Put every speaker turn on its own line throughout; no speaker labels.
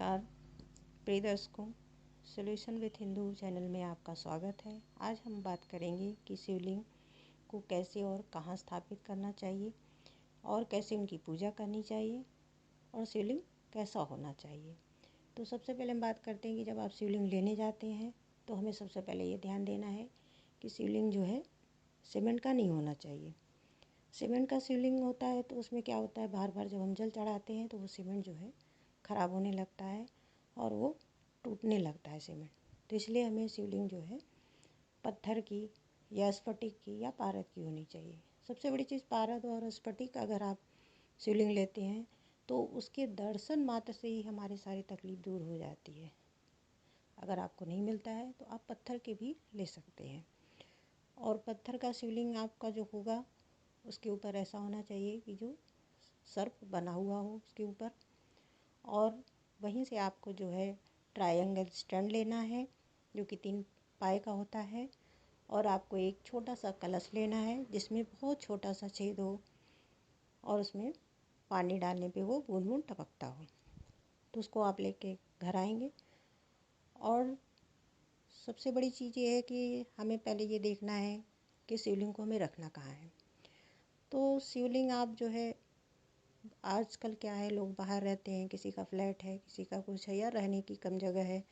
नमस्कार प्रिय दर्शकों, सॉल्यूशन विथ हिंदू चैनल में आपका स्वागत है। आज हम बात करेंगे कि शिवलिंग को कैसे और कहाँ स्थापित करना चाहिए और कैसे उनकी पूजा करनी चाहिए और शिवलिंग कैसा होना चाहिए। तो सबसे पहले हम बात करते हैं कि जब आप शिवलिंग लेने जाते हैं तो हमें सबसे पहले ये ध्यान देना है कि शिवलिंग जो है सीमेंट का नहीं होना चाहिए। सीमेंट का शिवलिंग होता है तो उसमें क्या होता है, बार बार जब हम जल चढ़ाते हैं तो वो सीमेंट जो है ख़राब होने लगता है और वो टूटने लगता है सीमेंट। तो इसलिए हमें शिवलिंग जो है पत्थर की या स्फटिक की या पारद की होनी चाहिए। सबसे बड़ी चीज़ पारद और स्फटिक अगर आप शिवलिंग लेते हैं तो उसके दर्शन मात्र से ही हमारी सारी तकलीफ़ दूर हो जाती है। अगर आपको नहीं मिलता है तो आप पत्थर के भी ले सकते हैं। और पत्थर का शिवलिंग आपका जो होगा उसके ऊपर ऐसा होना चाहिए कि जो सर्प बना हुआ हो उसके ऊपर, और वहीं से आपको जो है ट्रायंगल स्टैंड लेना है जो कि 3 पाए का होता है, और आपको एक छोटा सा कलश लेना है जिसमें बहुत छोटा सा छेद हो और उसमें पानी डालने पे वो बूंद बूंद टपकता हो। तो उसको आप लेके घर आएंगे। और सबसे बड़ी चीज़ ये है कि हमें पहले ये देखना है कि शिवलिंग को हमें रखना कहाँ है। तो शिवलिंग आप जो है, आजकल क्या है, लोग बाहर रहते हैं, किसी का फ्लैट है, किसी का कुछ है, या रहने की कम जगह है,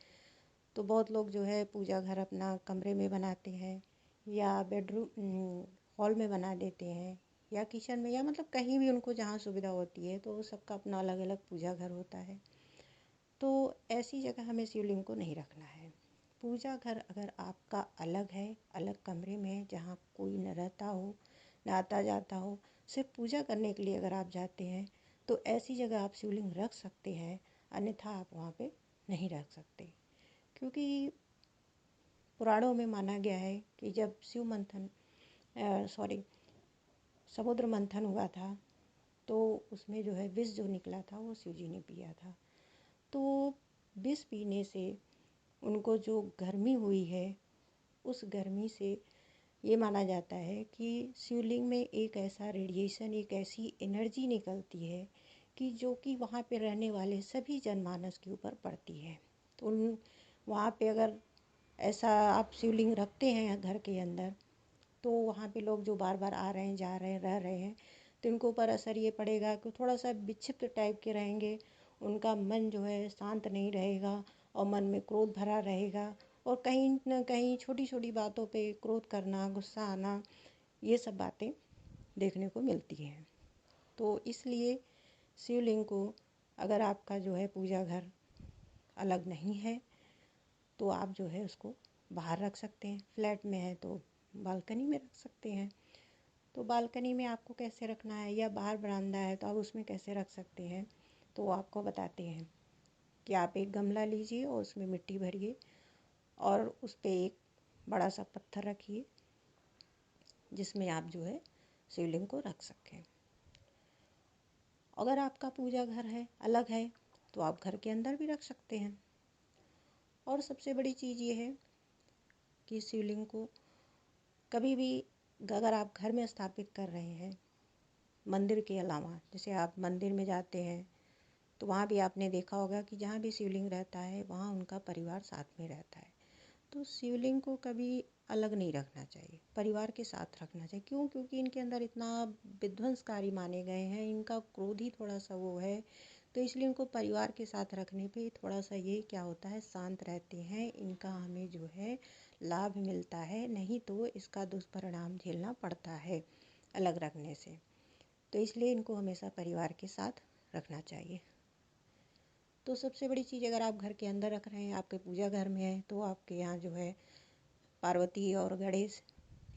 तो बहुत लोग जो है पूजा घर अपना कमरे में बनाते हैं या बेडरूम हॉल में बना देते हैं या किचन में, या मतलब कहीं भी उनको जहाँ सुविधा होती है। तो सबका अपना अलग अलग पूजा घर होता है। तो ऐसी जगह हमें शिवलिंग को नहीं रखना है। पूजा घर अगर आपका अलग है, अलग कमरे में है, जहाँ कोई न रहता हो न आता जाता हो, सिर्फ पूजा करने के लिए अगर आप जाते हैं तो ऐसी जगह आप शिवलिंग रख सकते हैं, अन्यथा आप वहाँ पे नहीं रख सकते। क्योंकि पुराणों में माना गया है कि जब समुद्र मंथन हुआ था तो उसमें जो है विष जो निकला था वो शिव जी ने पिया था। तो विष पीने से उनको जो गर्मी हुई है, उस गर्मी से ये माना जाता है कि शिवलिंग में एक ऐसा रेडिएशन, एक ऐसी एनर्जी निकलती है कि जो कि वहाँ पे रहने वाले सभी जनमानस के ऊपर पड़ती है। तो वहाँ पे अगर ऐसा आप शिवलिंग रखते हैं घर के अंदर, तो वहाँ पे लोग जो बार बार आ रहे हैं, जा रहे हैं, रह रहे हैं, तो इनके ऊपर असर ये पड़ेगा कि थोड़ा सा विक्षिप्त टाइप के रहेंगे। उनका मन जो है शांत नहीं रहेगा और मन में क्रोध भरा रहेगा, और कहीं न कहीं छोटी छोटी बातों पे क्रोध करना, गुस्सा आना, ये सब बातें देखने को मिलती हैं। तो इसलिए शिवलिंग को अगर आपका जो है पूजा घर अलग नहीं है तो आप जो है उसको बाहर रख सकते हैं। फ्लैट में है तो बालकनी में रख सकते हैं। तो बालकनी में आपको कैसे रखना है, या बाहर बरामदा है तो आप उसमें कैसे रख सकते हैं, तो वो आपको बताते हैं कि आप एक गमला लीजिए और उसमें मिट्टी भरिए और उस पर एक बड़ा सा पत्थर रखिए जिसमें आप जो है शिवलिंग को रख सकें। अगर आपका पूजा घर है अलग है तो आप घर के अंदर भी रख सकते हैं। और सबसे बड़ी चीज़ ये है कि शिवलिंग को कभी भी अगर आप घर में स्थापित कर रहे हैं, मंदिर के अलावा, जैसे आप मंदिर में जाते हैं तो वहाँ भी आपने देखा होगा कि जहाँ भी शिवलिंग रहता है वहाँ उनका परिवार साथ में रहता है। तो शिवलिंग को कभी अलग नहीं रखना चाहिए, परिवार के साथ रखना चाहिए। क्यों? क्योंकि इनके अंदर इतना विध्वंसकारी माने गए हैं, इनका क्रोध ही थोड़ा सा वो है, तो इसलिए इनको परिवार के साथ रखने पे थोड़ा सा ये क्या होता है, शांत रहते हैं, इनका हमें जो है लाभ मिलता है, नहीं तो इसका दुष्परिणाम झेलना पड़ता है अलग रखने से। तो इसलिए इनको हमेशा परिवार के साथ रखना चाहिए। तो सबसे बड़ी चीज़, अगर आप घर के अंदर रख रहे हैं, आपके पूजा घर में है, तो आपके यहाँ जो है पार्वती और गणेश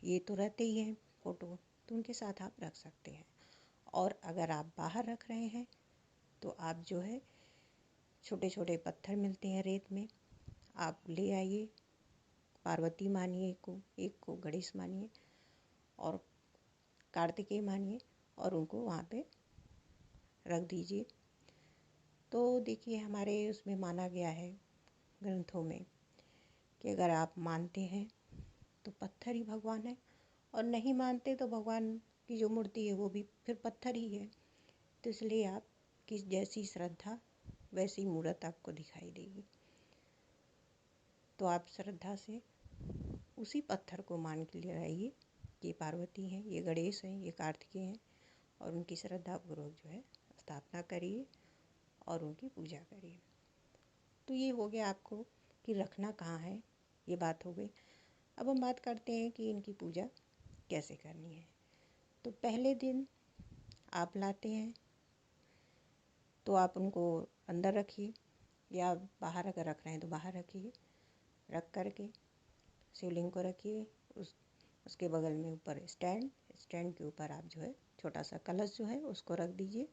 ये तो रहते ही हैं फोटो, तो उनके साथ आप रख सकते हैं। और अगर आप बाहर रख रहे हैं तो आप जो है छोटे छोटे पत्थर मिलते हैं रेत में, आप ले आइए, पार्वती मानिए एक को गणेश मानिए और कार्तिकेय मानिए, और उनको वहाँ पे रख दीजिए। तो देखिए, हमारे उसमें माना गया है ग्रंथों में कि अगर आप मानते हैं तो पत्थर ही भगवान है, और नहीं मानते तो भगवान की जो मूर्ति है वो भी फिर पत्थर ही है। तो इसलिए आप किस जैसी श्रद्धा वैसी ही मूर्त आपको दिखाई देगी। तो आप श्रद्धा से उसी पत्थर को मान के ले आइए। ये पार्वती हैं, ये गणेश हैं, ये कार्तिकेय हैं, और उनकी श्रद्धापूर्वक जो है स्थापना करिए और उनकी पूजा करिए। तो ये हो गया आपको कि रखना कहाँ है, ये बात हो गई। अब हम बात करते हैं कि इनकी पूजा कैसे करनी है। तो पहले दिन आप लाते हैं तो आप उनको अंदर रखिए, या बाहर अगर रख रहे हैं तो बाहर रखिए। रख करके शिवलिंग को रखिए, उसके बगल में ऊपर स्टैंड के ऊपर आप जो है छोटा सा कलश जो है उसको रख दीजिए,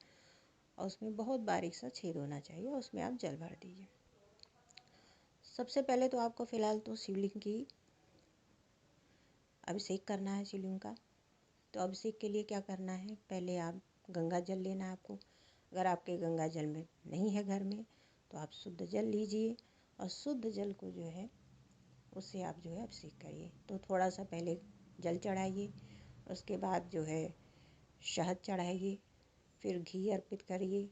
और उसमें बहुत बारीक सा छेद होना चाहिए, और उसमें आप जल भर दीजिए। सबसे पहले तो आपको फ़िलहाल तो शिवलिंग की अभिषेक करना है शिवलिंग का। तो अभिषेक के लिए क्या करना है, पहले आप गंगा जल लेना है आपको। अगर आपके गंगा जल में नहीं है घर में तो आप शुद्ध जल लीजिए, और शुद्ध जल को जो है उससे आप जो है अभिषेक करिए। तो थोड़ा सा पहले जल चढ़ाइए, उसके बाद जो है शहद चढ़ाइए, फिर घी अर्पित करिए,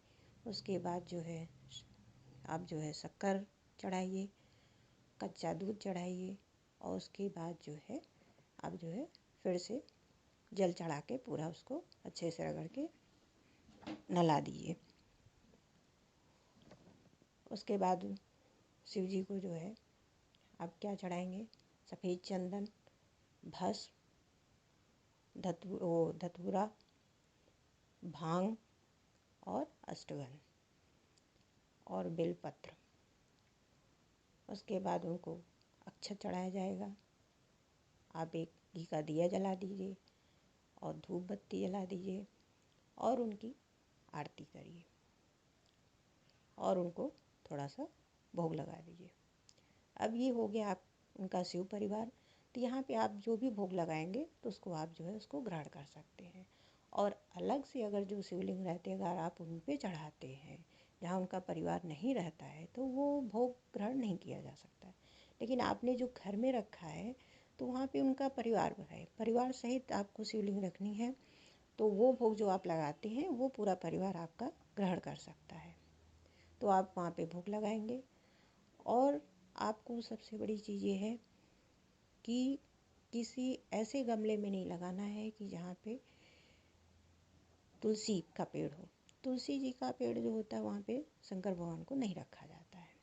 उसके बाद जो है आप जो है शक्कर चढ़ाइए, कच्चा दूध चढ़ाइए, और उसके बाद जो है आप जो है फिर से जल चढ़ा के पूरा उसको अच्छे से रगड़ के नला दीजिए। उसके बाद शिव जी को जो है आप क्या चढ़ाएंगे, सफ़ेद चंदन, भस्म, धतूरा, भांग और अष्टगंध और बेलपत्र। उसके बाद उनको अक्षत चढ़ाया जाएगा। आप एक घी का दिया जला दीजिए और धूप बत्ती जला दीजिए, और उनकी आरती करिए, और उनको थोड़ा सा भोग लगा दीजिए। अब ये हो गया आप उनका शिव परिवार। तो यहाँ पे आप जो भी भोग लगाएंगे तो उसको आप जो है उसको ग्रहण कर सकते हैं। और अलग से अगर जो शिवलिंग रहते हैं अगर आप उन पे चढ़ाते हैं जहाँ उनका परिवार नहीं रहता है तो वो भोग ग्रहण नहीं किया जा सकता। लेकिन आपने जो घर में रखा है तो वहाँ पे उनका परिवार है, परिवार सहित आपको शिवलिंग रखनी है, तो वो भोग जो आप लगाते हैं वो पूरा परिवार आपका ग्रहण कर सकता है। तो आप वहाँ पे भोग लगाएंगे। और आपको सबसे बड़ी चीज़ ये है कि किसी ऐसे गमले में नहीं लगाना है कि जहाँ पे तुलसी का पेड़ हो। तुलसी जी का पेड़ जो होता है वहाँ पे शंकर भगवान को नहीं रखा जाता है।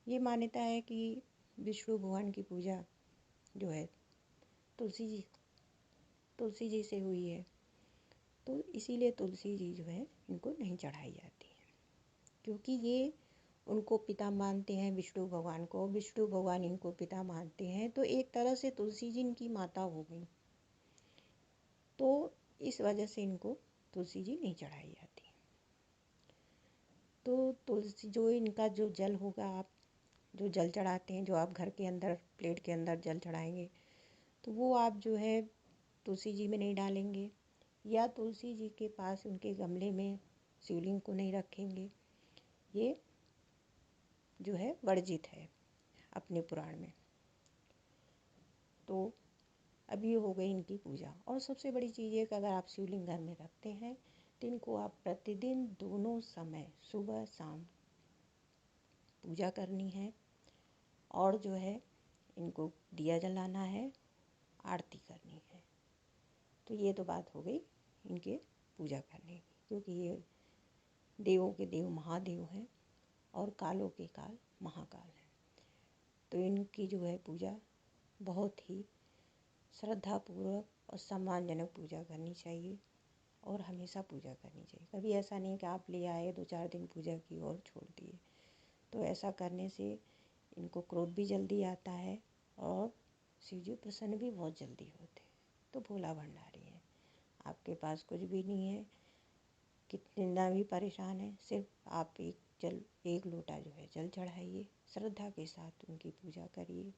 ये मान्यता है कि विष्णु भगवान की पूजा जो है तुलसी जी से हुई है, तो इसीलिए तुलसी जी जो है इनको नहीं चढ़ाई जाती है, क्योंकि ये उनको पिता मानते हैं विष्णु भगवान को, विष्णु भगवान इनको पिता मानते हैं, तो एक तरह से तुलसी जी इनकी माता हो गई। तो इस वजह से इनको तुलसी जी नहीं चढ़ाई जाती। तो तुलसी जो इनका जो जल होगा, आप जो जल चढ़ाते हैं, जो आप घर के अंदर प्लेट के अंदर जल चढ़ाएंगे, तो वो आप जो है तुलसी जी में नहीं डालेंगे, या तुलसी जी के पास उनके गमले में शिवलिंग को नहीं रखेंगे। ये जो है वर्जित है अपने पुराण में। तो अब ये हो गई इनकी पूजा। और सबसे बड़ी चीज़ है कि अगर आप शिवलिंग घर में रखते हैं तो इनको आप प्रतिदिन दोनों समय सुबह शाम पूजा करनी है, और जो है इनको दिया जलाना है, आरती करनी है। तो ये तो बात हो गई इनके पूजा करने की, क्योंकि ये देवों के देव महादेव हैं और कालों के काल महाकाल हैं। तो इनकी जो है पूजा बहुत ही श्रद्धापूर्वक और सम्मानजनक पूजा करनी चाहिए, और हमेशा पूजा करनी चाहिए। कभी ऐसा नहीं कि आप ले आए 2-4 दिन पूजा की और छोड़ दिए। तो ऐसा करने से इनको क्रोध भी जल्दी आता है, और शिव जी प्रसन्न भी बहुत जल्दी होते हैं। तो भोला भंडारी है, आपके पास कुछ भी नहीं है, कितना भी परेशान है, सिर्फ आप एक लोटा जो है जल चढ़ाइए, श्रद्धा के साथ उनकी पूजा करिए,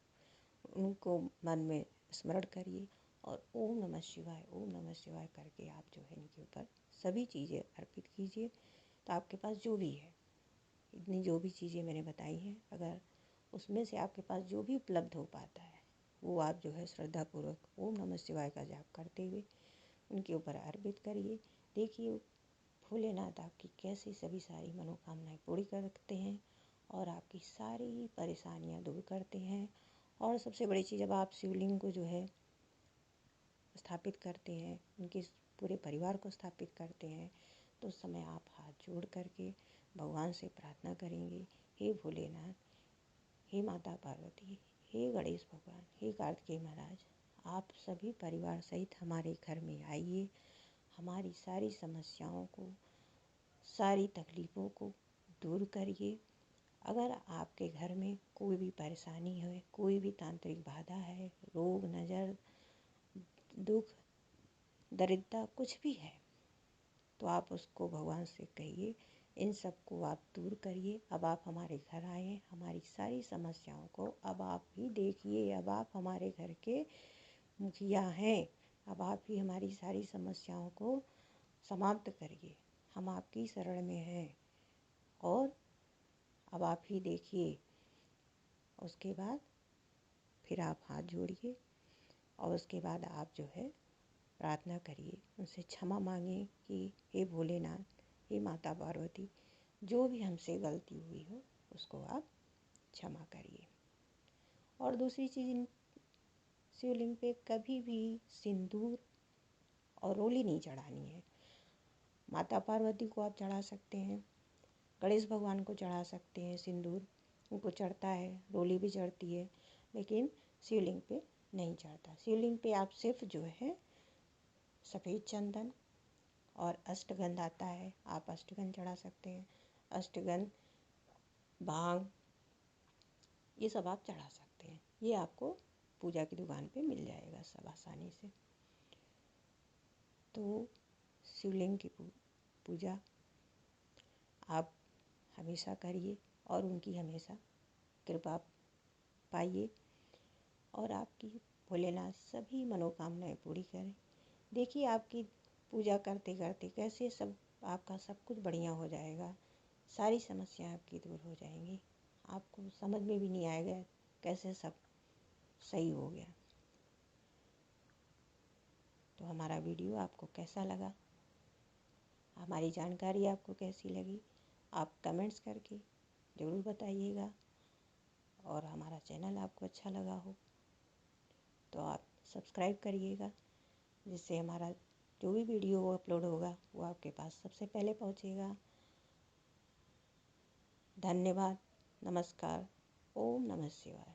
उनको मन में स्मरण करिए, और ओम नमः शिवाय करके आप जो है इनके ऊपर सभी चीज़ें अर्पित कीजिए। तो आपके पास जो भी है, इतनी जो भी चीज़ें मैंने बताई हैं, अगर उसमें से आपके पास जो भी उपलब्ध हो पाता है वो आप जो है श्रद्धापूर्वक ओम नमः शिवाय का जाप करते हुए उनके ऊपर अर्पित करिए। देखिए भोलेनाथ आपकी कैसी सभी सारी मनोकामनाएं पूरी करते हैं और आपकी सारी परेशानियां दूर करते हैं। और सबसे बड़ी चीज़, जब आप शिवलिंग को जो है स्थापित करते हैं, उनके पूरे परिवार को स्थापित करते हैं, तो उस समय आप हाथ जोड़ करके भगवान से प्रार्थना करेंगे, हे भोलेनाथ, हे माता पार्वती, हे गणेश भगवान, हे कार्तिकेय महाराज, आप सभी परिवार सहित हमारे घर में आइए, हमारी सारी समस्याओं को, सारी तकलीफ़ों को दूर करिए। अगर आपके घर में कोई भी परेशानी है, कोई भी तांत्रिक बाधा है, रोग, नज़र, दुख, दरिद्रता कुछ भी है, तो आप उसको भगवान से कहिए, इन सब को आप दूर करिए। अब आप हमारे घर आए, हमारी सारी समस्याओं को अब आप ही देखिए। अब आप हमारे घर के मुखिया हैं, अब आप ही हमारी सारी समस्याओं को समाप्त करिए। हम आपकी शरण में हैं और अब आप ही देखिए। उसके बाद फिर आप हाथ जोड़िए और उसके बाद आप जो है प्रार्थना करिए, उनसे क्षमा मांगिए कि हे भोलेनाथ, हे माता पार्वती, जो भी हमसे गलती हुई हो उसको आप क्षमा करिए। और दूसरी चीज़, शिवलिंग पे कभी भी सिंदूर और रोली नहीं चढ़ानी है। माता पार्वती को आप चढ़ा सकते हैं, गणेश भगवान को चढ़ा सकते हैं, सिंदूर उनको चढ़ता है, रोली भी चढ़ती है, लेकिन शिवलिंग पे नहीं चढ़ता। शिवलिंग पे आप सिर्फ जो है सफ़ेद चंदन और अष्टगंध आता है, आप अष्टगंध चढ़ा सकते हैं। अष्टगंध, भांग, ये सब आप चढ़ा सकते हैं। ये आपको पूजा की दुकान पे मिल जाएगा सब आसानी से। तो शिवलिंग की पूजा आप हमेशा करिए और उनकी हमेशा कृपा पाइए और आपकी भोलेनाथ सभी मनोकामनाएं पूरी करें। देखिए आपकी पूजा करते करते कैसे सब आपका सब कुछ बढ़िया हो जाएगा, सारी समस्याएं आपकी दूर हो जाएंगी, आपको समझ में भी नहीं आएगा कैसे सब सही हो गया। तो हमारा वीडियो आपको कैसा लगा, हमारी जानकारी आपको कैसी लगी, आप कमेंट्स करके ज़रूर बताइएगा। और हमारा चैनल आपको अच्छा लगा हो तो आप सब्सक्राइब करिएगा, जिससे हमारा जो भी वीडियो अपलोड होगा वो आपके पास सबसे पहले पहुंचेगा। धन्यवाद, नमस्कार, ओम नमः शिवाय।